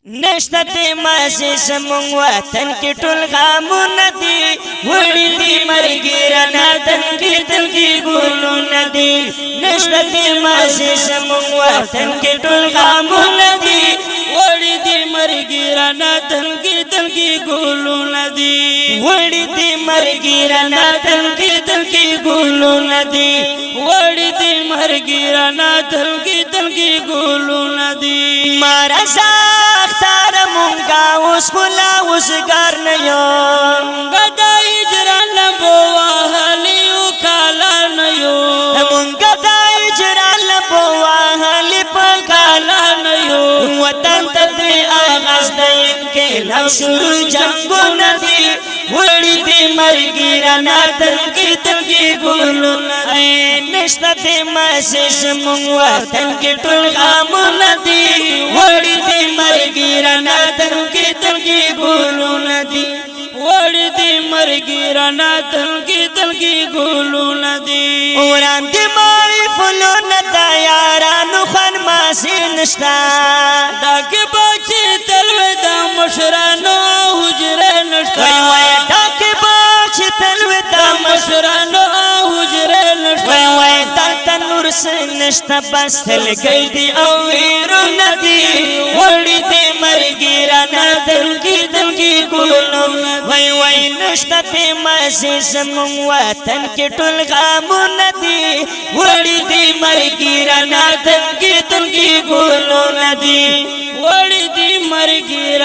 نشته د ماسې زموږ وطن کې ټول غمونه دي وړي دي مرګي رانه تنګي تنګي ګلونه دي نشته د ماسې زموږ وطن کې ټول غمونه دي وړي دي مرګي رانه تنګي تنګي ګلونه دي وړي دي مرګي رانه تنګي تنګي ګلونه دي وړي دي مرګي رانه تنګي تنګي ګلونه دي مارسا اختار مونگا اس خلا اس گار نیو گدا اجران لبو آہلیو کالا نیو مونگا دا اجران لبو آہلی پا کالا نیو وطن تدری آغاز دین کے لو شروع جنگو ندی وڑی دی مرگی رانا تنگی تنگی گولو ندی نشتا دی مسیس مونگ وطن کی ٹول غامو ندی وڑی دی مرگی رانا تنگی تنگی گولو ندی وڑی دی مرگی رانا تنگی تنگی گولو ندی اوران دی مائی فلو ندا یارانو خان ماسی نشتا ڈاکی باچی تلوی دا مشرانو حجرے نشتا وی وی ڈاکی باچی تلوی دا مشرانو حجرے نشتا وی وی دلتا نور سنشتا بس تل گئی دی اویرو ندی وڑی دی مرگی رانا دلگی دلگی گولو وی وی نشتا تی ماسی زمون وطن کی ٹول غامو ندی وڑی دی مرگی رانا دلگی دلگی گولو ندی وڑی دی مرگی